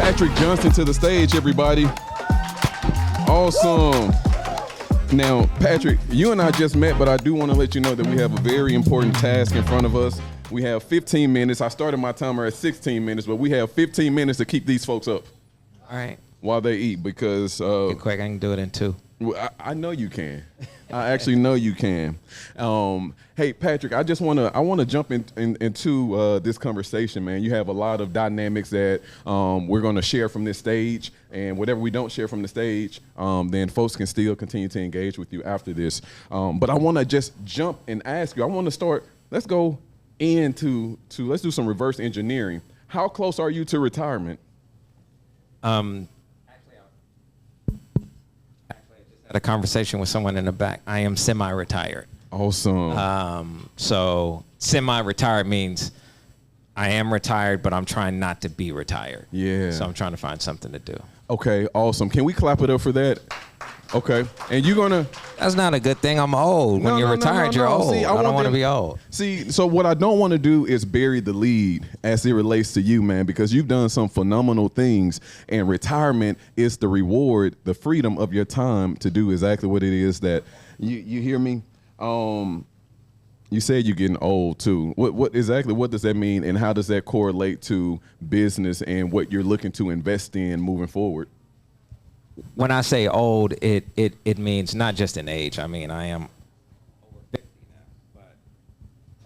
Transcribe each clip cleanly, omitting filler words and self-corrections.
Patrick Johnson to the stage, everybody. Awesome. Now, Patrick, you and I just met, but I do want to let you know that we have a very important task in front of us. We have 15 minutes. I started my timer at 16 minutes, but we have 15 minutes to keep these folks up. All right. While they eat, because Get quick, I can do it in 2. Well, I know you can. I actually know you can. Hey, Patrick, I want to jump into this conversation, man. You have a lot of dynamics that we're going to share from this stage, and whatever we don't share from the stage, then folks can still continue to engage with you after this. But I want to just jump and ask you. I want to start. Let's go into let's do some reverse engineering. How close are you to retirement? Had a conversation with someone in the back. I am semi-retired. Awesome. So semi-retired means I am retired, but I'm trying not to be retired. Yeah. So I'm trying to find something to do. Okay, awesome. Can we clap it up for that? Okay. And you're going to... That's not a good thing. I'm old. When you're retired, you're old. See, I don't want to be old. See, so what I don't want to do is bury the lead as it relates to you, man, because you've done some phenomenal things, and retirement is the reward, the freedom of your time to do exactly what it is that you hear me? You said you're getting old too. What does that mean, and how does that correlate to business and what you're looking to invest in moving forward? When I say old, it means not just in age. I mean, I am over 50 now, but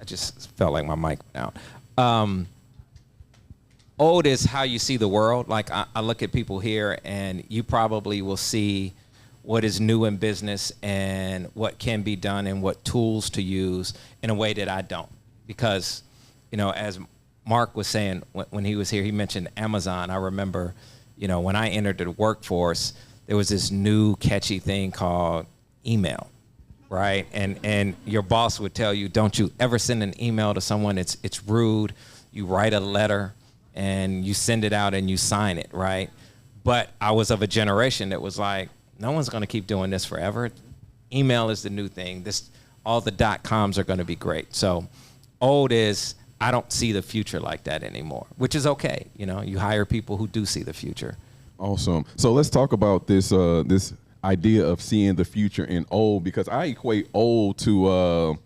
I just felt like my mic went out. Old is how you see the world. Like I look at people here, and you probably will see what is new in business and what can be done and what tools to use in a way that I don't. Because, as Mark was saying when he was here, he mentioned Amazon. I remember, when I entered the workforce, there was this new catchy thing called email, right? And your boss would tell you, don't you ever send an email to someone. It's rude. You write a letter and you send it out and you sign it, right? But I was of a generation that was like, no one's going to keep doing this forever. Email is the new thing. All the .coms are going to be great. So old is, I don't see the future like that anymore, which is okay. You hire people who do see the future. Awesome. So let's talk about this this idea of seeing the future in old, because I equate old to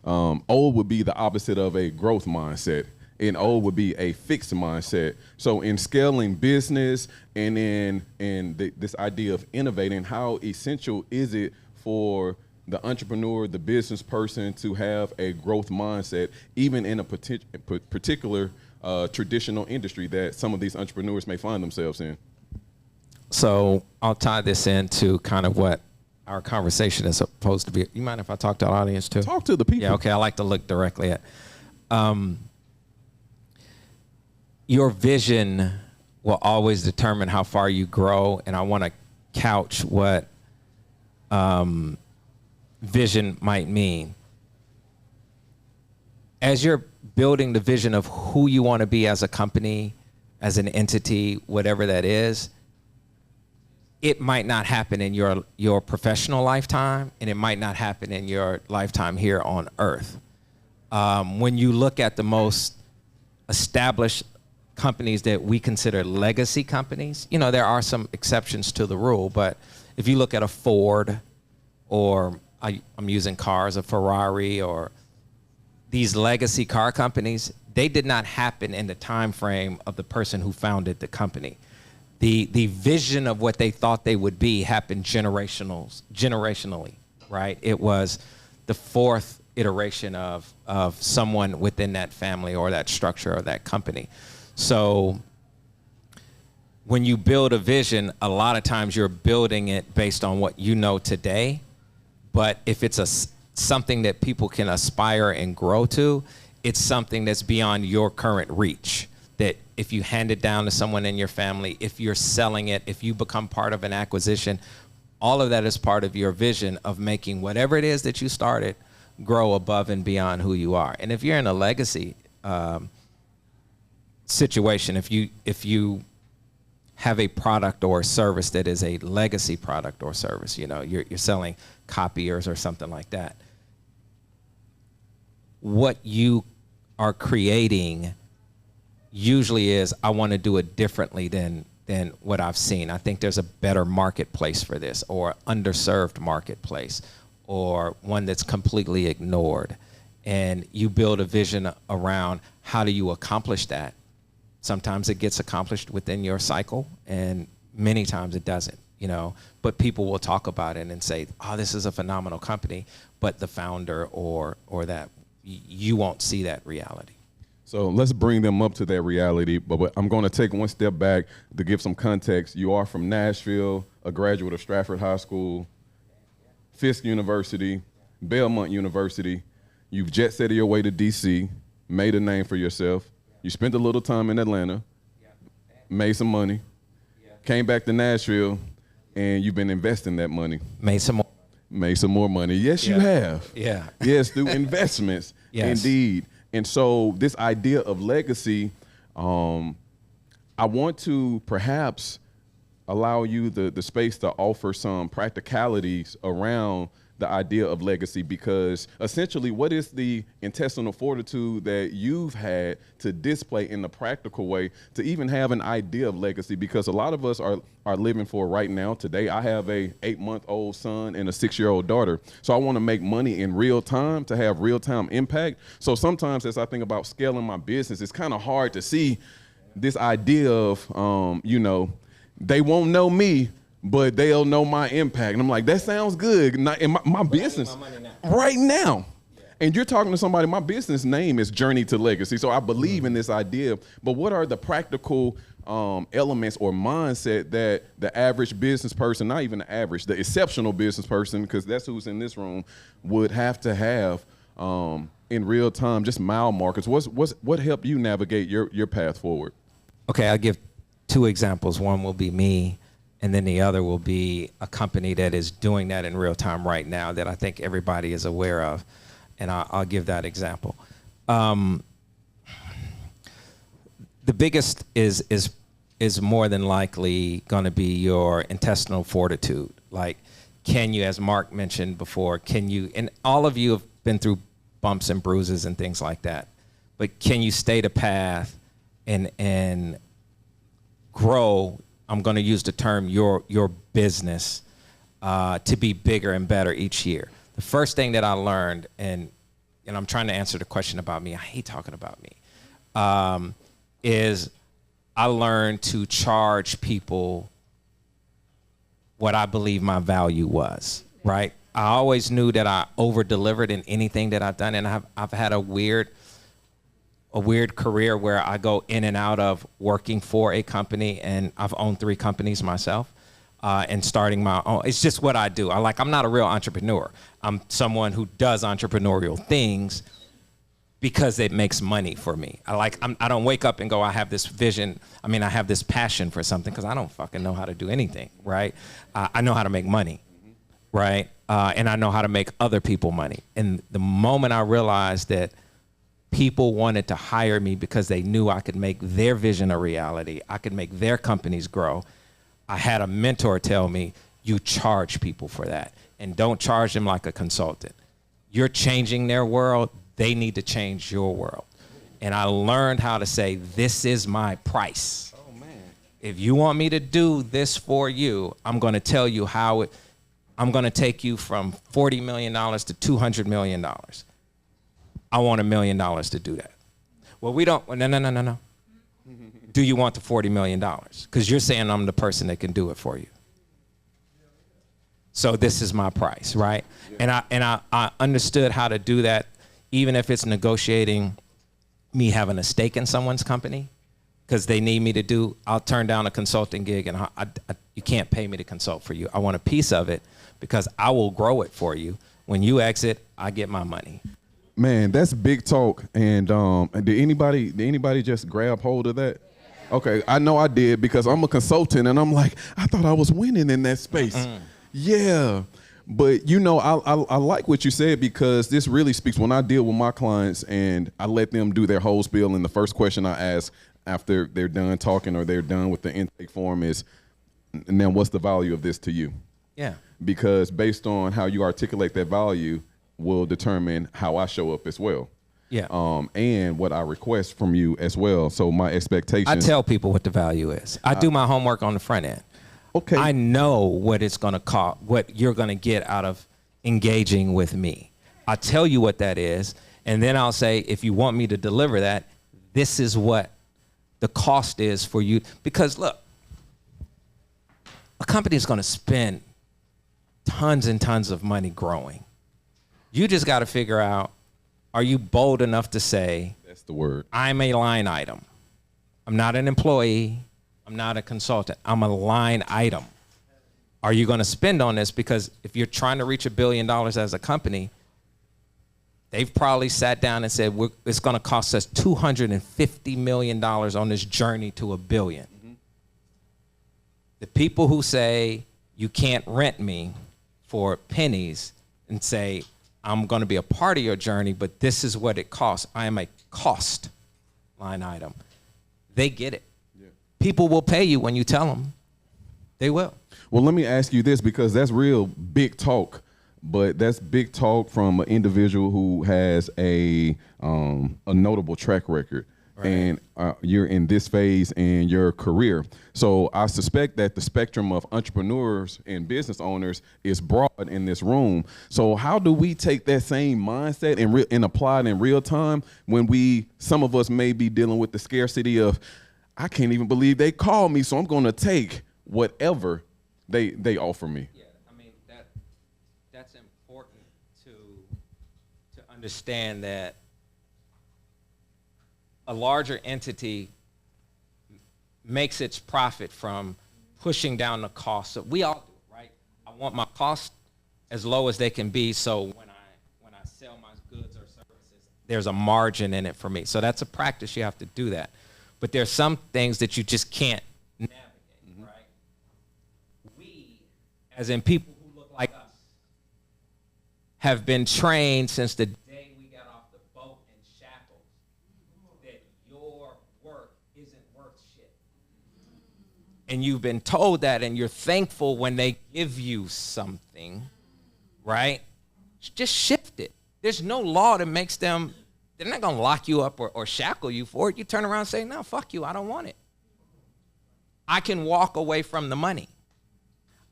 old would be the opposite of a growth mindset, and old would be a fixed mindset. So in scaling business and in this idea of innovating, how essential is it for the entrepreneur, the business person, to have a growth mindset, even in a particular traditional industry that some of these entrepreneurs may find themselves in? So I'll tie this into kind of what our conversation is supposed to be. You mind if I talk to the audience too? Talk to the people. Yeah, okay. I like to look directly at. Your vision will always determine how far you grow, and I want to couch what vision might mean. As you're building the vision of who you want to be as a company, as an entity, whatever that is, it might not happen in your professional lifetime, and it might not happen in your lifetime here on Earth. When you look at the most established companies that we consider legacy companies, there are some exceptions to the rule, but if you look at a Ford, or I'm using cars, a Ferrari, or these legacy car companies, they did not happen in the time frame of the person who founded the company. The vision of what they thought they would be happened generationally, right? It was the fourth iteration of someone within that family or that structure or that company. So when you build a vision, a lot of times you're building it based on what you know today. But if it's something that people can aspire and grow to, it's something that's beyond your current reach. That if you hand it down to someone in your family, if you're selling it, if you become part of an acquisition, all of that is part of your vision of making whatever it is that you started grow above and beyond who you are. And if you're in a legacy situation, if you have a product or a service that is a legacy product or service, you're selling copiers or something like that, what you are creating usually is, I want to do it differently than than what I've seen. I think there's a better marketplace for this, or underserved marketplace, or one that's completely ignored. And you build a vision around how do you accomplish that. Sometimes it gets accomplished within your cycle, and many times it doesn't, you know, but people will talk about it and say, oh, this is a phenomenal company, but the founder or that, you won't see that reality. So let's bring them up to that reality, but I'm going to take one step back to give some context. You are from Nashville, a graduate of Stratford High School, Fisk University, Belmont University. You've jet setted your way to DC, made a name for yourself. You spent a little time in Atlanta, made some money, came back to Nashville, and you've been investing that money. Made some more money. Yes, you have. Yeah. Yes, through investments. Yes. Indeed. And so this idea of legacy, I want to perhaps allow you the space to offer some practicalities around the idea of legacy, because essentially what is the intestinal fortitude that you've had to display in the practical way to even have an idea of legacy? Because a lot of us are living for right now. Today, I have a 8-month-old son and a 6-year-old daughter. So I want to make money in real time to have real time impact. So sometimes as I think about scaling my business, it's kind of hard to see this idea of, they won't know me, but they'll know my impact. And I'm like, that sounds good. In my business right now. Yeah. And you're talking to somebody, my business name is Journey to Legacy. So I believe in this idea, but what are the practical elements or mindset that the average business person, not even the average, the exceptional business person, because that's who's in this room, would have to have in real time, just mile markers? What helped you navigate your path forward? Okay, I'll give 2 examples. One will be me, and then the other will be a company that is doing that in real time right now that I think everybody is aware of, and I'll give that example. The biggest is more than likely going to be your intestinal fortitude. Like, can you, as Mark mentioned before, and all of you have been through bumps and bruises and things like that, but can you stay the path and grow? I'm going to use the term your business to be bigger and better each year. The first thing that I learned, and I'm trying to answer the question about me, I hate talking about me, is I learned to charge people what I believe my value was, right? I always knew that I over-delivered in anything that I've done, and I've had a weird career where I go in and out of working for a company, and I've owned 3 companies myself, and starting my own. It's just what I do. I'm not a real entrepreneur. I'm someone who does entrepreneurial things because it makes money for me. I don't wake up and go, I have this vision. I have this passion for something, because I don't fucking know how to do anything, right? I know how to make money, right? And I know how to make other people money. And the moment I realized that people wanted to hire me because they knew I could make their vision a reality, I could make their companies grow, I had a mentor tell me, you charge people for that, and don't charge them like a consultant. You're changing their world, they need to change your world. And I learned how to say, this is my price. Oh, man. If you want me to do this for you, I'm going to tell you how I'm going to take you from $40 million to $200 million. I want $1 million to do that. Well, we don't, no. Do you want the $40 million? Because you're saying I'm the person that can do it for you. So this is my price, right? Yeah. And I understood how to do that, even if it's negotiating me having a stake in someone's company, because they need me to I'll turn down a consulting gig, and you can't pay me to consult for you. I want a piece of it because I will grow it for you. When you exit, I get my money. Man, that's big talk. And did anybody just grab hold of that? Okay, I know I did, because I'm a consultant, and I'm like, I thought I was winning in that space. Mm-mm. Yeah, but I like what you said, because this really speaks when I deal with my clients and I let them do their whole spiel, and the first question I ask after they're done talking or they're done with the intake form is, and then what's the value of this to you? Yeah. Because based on how you articulate that value will determine how I show up as well. Yeah. And what I request from you as well. So my expectations. I tell people what the value is. I do my homework on the front end. Okay. I know what it's going to cost, what you're going to get out of engaging with me. I tell you what that is, and then I'll say, if you want me to deliver that, this is what the cost is for you. Because look, a company is going to spend tons and tons of money growing. You just got to figure out, are you bold enough to say, that's the word, I'm a line item. I'm not an employee. I'm not a consultant. I'm a line item. Are you going to spend on this? Because if you're trying to reach $1 billion as a company, they've probably sat down and said, it's going to cost us $250 million on this journey to $1 billion. Mm-hmm. The people who say, you can't rent me for pennies and say, I'm going to be a part of your journey, but this is what it costs. I am a cost line item. They get it. Yeah. People will pay you when you tell them. They will. Well, let me ask you this, because that's real big talk, but that's big talk from an individual who has a notable track record. Right. And you're in this phase in your career. So I suspect that the spectrum of entrepreneurs and business owners is broad in this room. So how do we take that same mindset and apply it in real time when some of us may be dealing with the scarcity of, I can't even believe they called me, so I'm going to take whatever they offer me. Yeah, I mean, that's important to understand that a larger entity makes its profit from pushing down the cost. So we all do it, right? I want my costs as low as they can be, so when I sell my goods or services, there's a margin in it for me. So that's a practice. You have to do that. But there's some things that you just can't navigate, mm-hmm. right? We, as in people who look like us, have been trained since the day we got off the boat in shackles that your work isn't worth shit. And you've been told that, and you're thankful when they give you something, right? Just shift it. There's no law that makes them, they're not going to lock you up or shackle you for it. You turn around and say, no, fuck you, I don't want it. I can walk away from the money.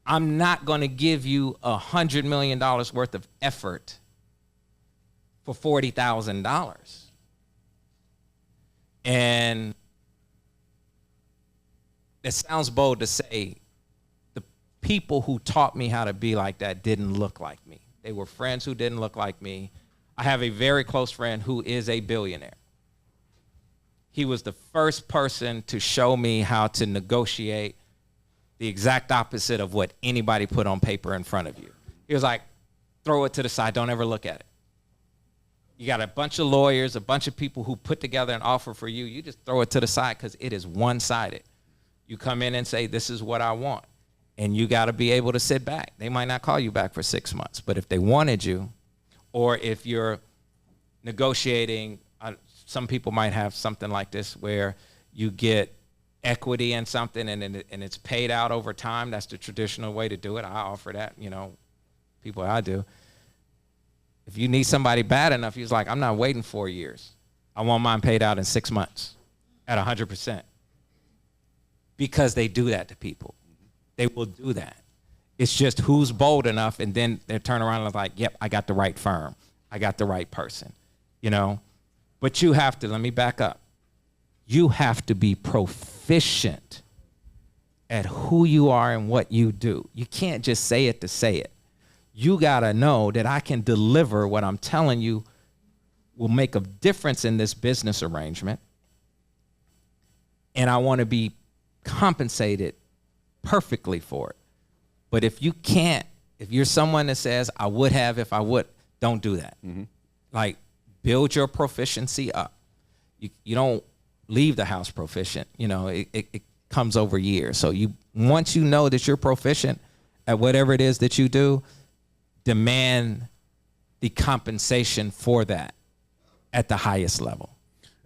I'm not going to give you $100 million worth of effort for $40,000. And it sounds bold to say, the people who taught me how to be like that didn't look like me. They were friends who didn't look like me. I have a very close friend who is a billionaire. He was the first person to show me how to negotiate the exact opposite of what anybody put on paper in front of you. He was like, throw it to the side, don't ever look at it. You got a bunch of lawyers, a bunch of people who put together an offer for you. You just throw it to the side because it is one-sided. You come in and say, this is what I want. And you got to be able to sit back. They might not call you back for 6 months, but if they wanted you, or if you're negotiating, some people might have something like this where you get equity in something and it's paid out over time. That's the traditional way to do it. I offer that, people I do. If you need somebody bad enough, he's like, I'm not waiting 4 years. I want mine paid out in 6 months at 100%. Because they do that to people. They will do that. It's just who's bold enough, and then they turn around and like, yep, I got the right firm. I got the right person, But you have to, let me back up. You have to be proficient at who you are and what you do. You can't just say it to say it. You gotta know that I can deliver what I'm telling you will make a difference in this business arrangement. And I wanna be compensated perfectly for it. But if you can't, if you're someone that says, I would have if I would, don't do that. Mm-hmm. Like, build your proficiency up. You don't leave the house proficient. It comes over years. So once you know that you're proficient at whatever it is that you do, demand the compensation for that at the highest level.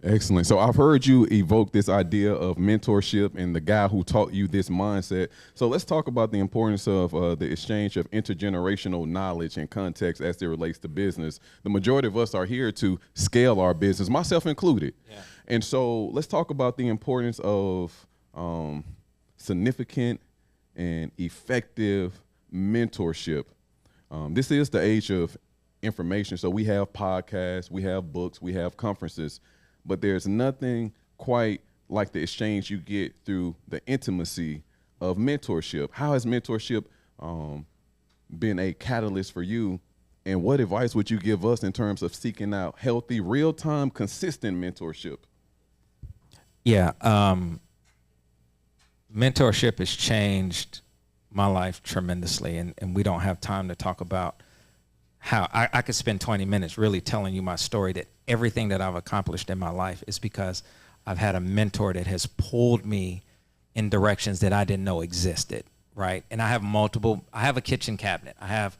Excellent. So I've heard you evoke this idea of mentorship and the guy who taught you this mindset. So let's talk about the importance of the exchange of intergenerational knowledge and context as it relates to business. The majority of us are here to scale our business, myself included. Yeah. And so let's talk about the importance of significant and effective mentorship. This is the age of information. So we have podcasts, we have books, we have conferences. But there's nothing quite like the exchange you get through the intimacy of mentorship. How has mentorship been a catalyst for you? And what advice would you give us in terms of seeking out healthy, real-time, consistent mentorship? Yeah, mentorship has changed my life tremendously, and we don't have time to talk about how I could spend 20 minutes really telling you my story, that everything that I've accomplished in my life is because I've had a mentor that has pulled me in directions that I didn't know existed, right? And I have a kitchen cabinet. I have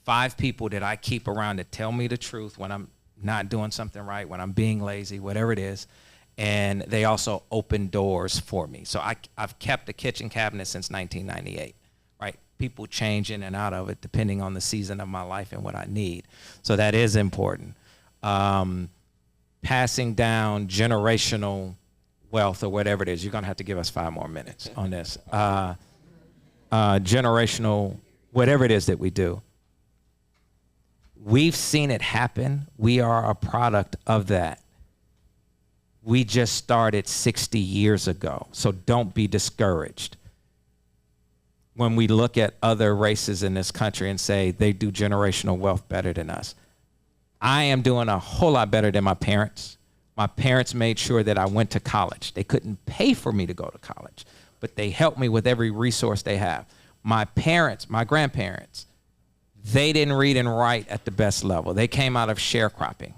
5 people that I keep around to tell me the truth when I'm not doing something right, when I'm being lazy, whatever it is. And they also open doors for me. So I've kept the kitchen cabinet since 1998. Right? People change in and out of it depending on the season of my life and what I need. So that is important. Passing down generational wealth or whatever it is, you're going to have to give us 5 more minutes on this. Generational, whatever it is that we do. We've seen it happen. We are a product of that. We just started 60 years ago. So don't be discouraged when we look at other races in this country and say they do generational wealth better than us. I am doing a whole lot better than my parents. My parents made sure that I went to college. They couldn't pay for me to go to college, but they helped me with every resource they have. My parents, my grandparents, they didn't read and write at the best level. They came out of sharecropping.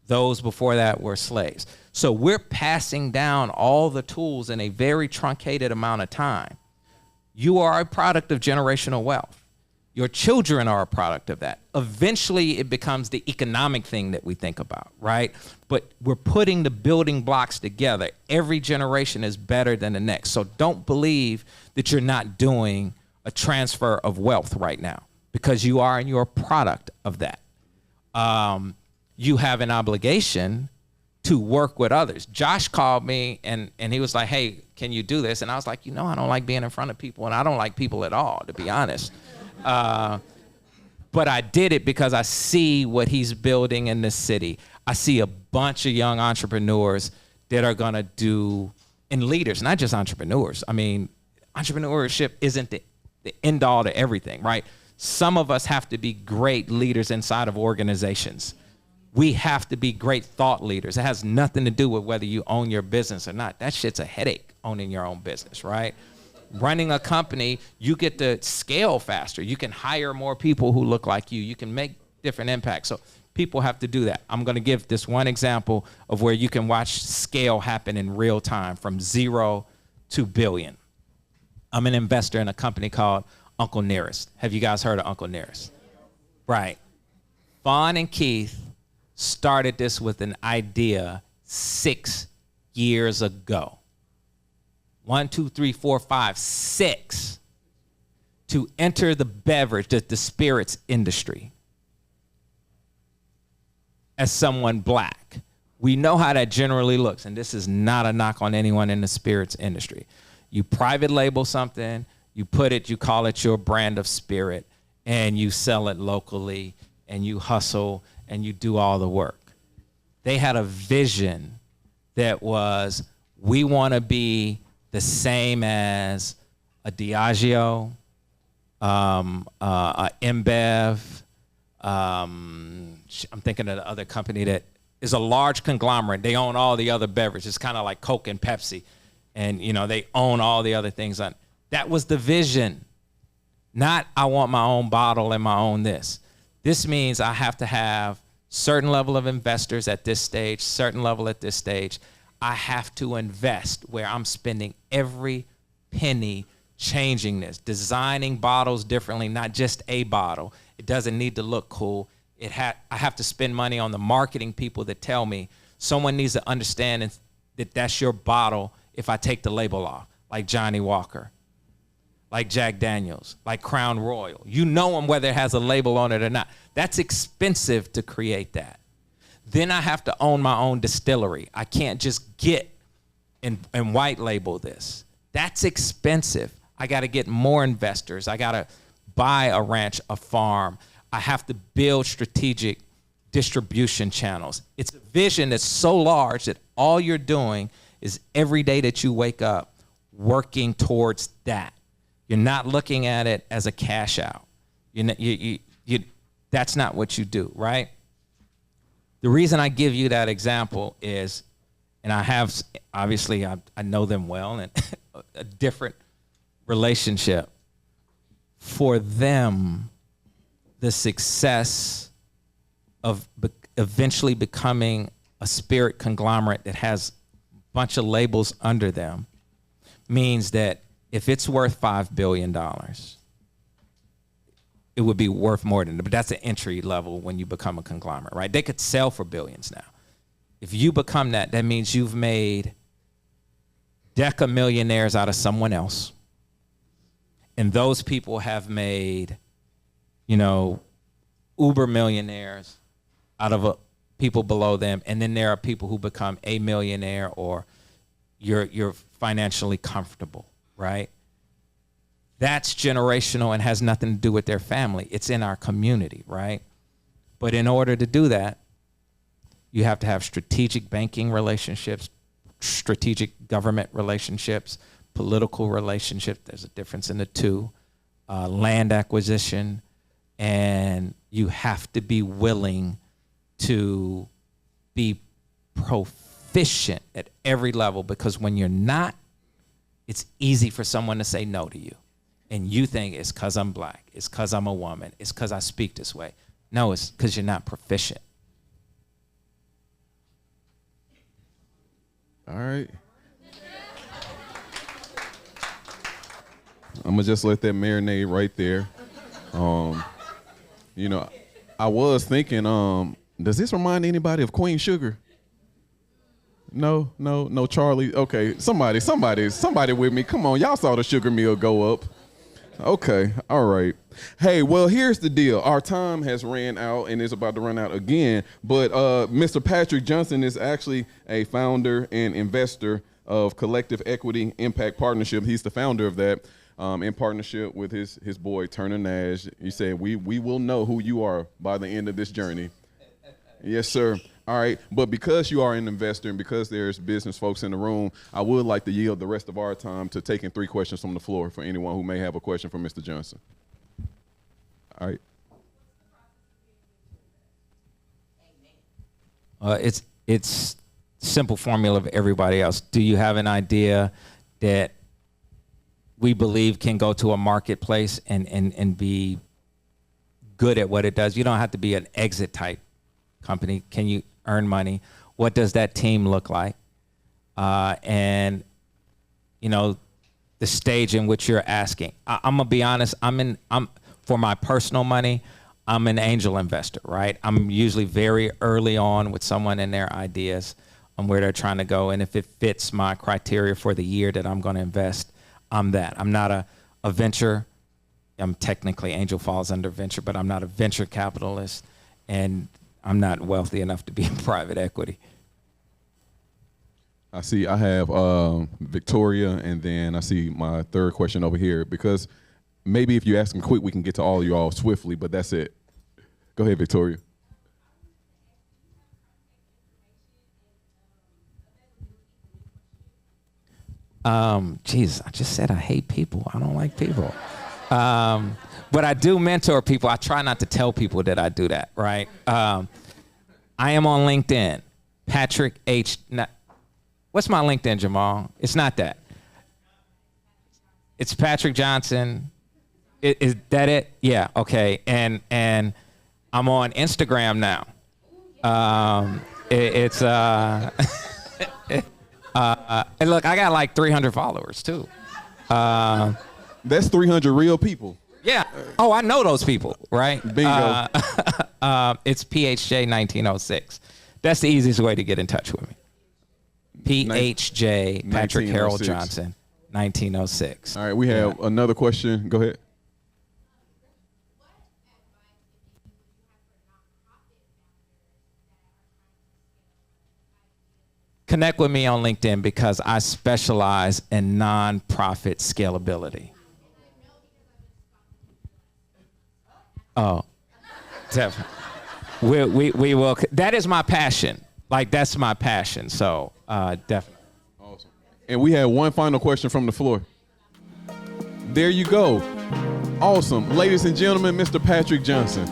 Those before that were slaves. So we're passing down all the tools in a very truncated amount of time. You are a product of generational wealth. Your children are a product of that. Eventually, it becomes the economic thing that we think about, right? But we're putting the building blocks together. Every generation is better than the next. So don't believe that you're not doing a transfer of wealth right now, because you are, and you're a product of that. You have an obligation to work with others. Josh called me and he was like, hey, can you do this? And I was like, I don't like being in front of people, and I don't like people at all, to be honest. But I did it because I see what he's building in this city. I see a bunch of young entrepreneurs that are gonna do, and leaders, not just entrepreneurs. I mean, entrepreneurship isn't the end all to everything, right? Some of us have to be great leaders inside of organizations. We have to be great thought leaders. It has nothing to do with whether you own your business or not. That shit's a headache, owning your own business, right? Running a company, you get to scale faster. You can hire more people who look like you. You can make different impacts. So people have to do that. I'm going to give this one example of where you can watch scale happen in real time from 0 to billion. I'm an investor in a company called Uncle Nearest. Have you guys heard of Uncle Nearest? Right. Vaughn and Keith started this with an idea 6 years ago. 1, 2, 3, 4, 5, 6 to enter the beverage, the spirits industry as someone black. We know how that generally looks, and this is not a knock on anyone in the spirits industry. You private label something, you call it your brand of spirit, and you sell it locally, and you hustle, and you do all the work. They had a vision that was, we want to be the same as a Diageo, a InBev. I'm thinking of the other company that is a large conglomerate. They own all the other beverages. It's kind of like Coke and Pepsi. And, they own all the other things. That was the vision. Not, I want my own bottle and my own this. This means I have to have certain level of investors at this stage, certain level at this stage. I have to invest where I'm spending every penny changing this, designing bottles differently, not just a bottle. It doesn't need to look cool. I have to spend money on the marketing people that tell me. Someone needs to understand that that's your bottle if I take the label off, like Johnny Walker, like Jack Daniels, like Crown Royal. You know them whether it has a label on it or not. That's expensive to create that. Then I have to own my own distillery. I can't just get and white label this. That's expensive. I got to get more investors. I got to buy a ranch, a farm. I have to build strategic distribution channels. It's a vision that's so large that all you're doing is every day that you wake up working towards that. You're not looking at it as a cash out. That's not what you do, right? The reason I give you that example is, and I have, obviously, I know them well, and a different relationship. For them, the success of eventually becoming a spirit conglomerate that has a bunch of labels under them means that if it's worth $5 billion, it would be worth more than that. But that's an entry level when you become a conglomerate, right? They could sell for billions now. If you become that, that means you've made deca millionaires out of someone else. And those people have made, uber millionaires out of people below them. And then there are people who become a millionaire, or you're financially comfortable, right? That's generational and has nothing to do with their family. It's in our community, right? But in order to do that, you have to have strategic banking relationships, strategic government relationships, political relationships. There's a difference in the two. Land acquisition, and you have to be willing to be proficient at every level, because when you're not, it's easy for someone to say no to you. And you think it's because I'm black, it's because I'm a woman, it's because I speak this way. No, it's because you're not proficient. All right. I'm gonna just let that marinate right there. I was thinking, does this remind anybody of Queen Sugar? No, Charlie. Okay, somebody with me. Come on, y'all saw the sugar mill go up. Okay, all right. Hey, well, here's the deal. Our time has ran out and is about to run out again. But Mr. Patrick Johnson is actually a founder and investor of Collective Equity Impact Partnership. He's the founder of that, in partnership with his boy Turner Nash. He said, we will know who you are by the end of this journey. Yes, sir. All right, but because you are an investor and because there's business folks in the room, I would like to yield the rest of our time to taking 3 questions from the floor for anyone who may have a question for Mr. Johnson. All right. It's simple formula of everybody else. Do you have an idea that we believe can go to a marketplace and be good at what it does? You don't have to be an exit type company. Can you earn money? What does that team look like? And the stage in which you're asking. I'm gonna be honest. I'm for my personal money, I'm an angel investor, right? I'm usually very early on with someone and their ideas on where they're trying to go, and if it fits my criteria for the year that I'm going to invest, I'm that. I'm not a venture. I'm technically, angel falls under venture, but I'm not a venture capitalist, and I'm not wealthy enough to be in private equity. I see I have Victoria, and then I see my third question over here, because maybe if you ask them quick, we can get to all of you all swiftly, but that's it. Go ahead, Victoria. Geez, I just said I hate people. I don't like people. But I do mentor people. I try not to tell people that I do that, right? I am on LinkedIn. Patrick H. What's my LinkedIn, Jamal? It's not that. It's Patrick Johnson. Is that it? Yeah, okay. And I'm on Instagram now. And look, I got like 300 followers too. That's 300 real people. Yeah. Oh, I know those people, right? Bingo. It's PHJ 1906. That's the easiest way to get in touch with me. PHJ Patrick Harold Johnson, 1906. All right, we have another question. Go ahead. Connect with me on LinkedIn because I specialize in nonprofit scalability. Oh, definitely. We will. That is my passion. Like, that's my passion. So, definitely. Awesome. And we have one final question from the floor. There you go. Awesome. Ladies and gentlemen, Mr. Patrick Johnson.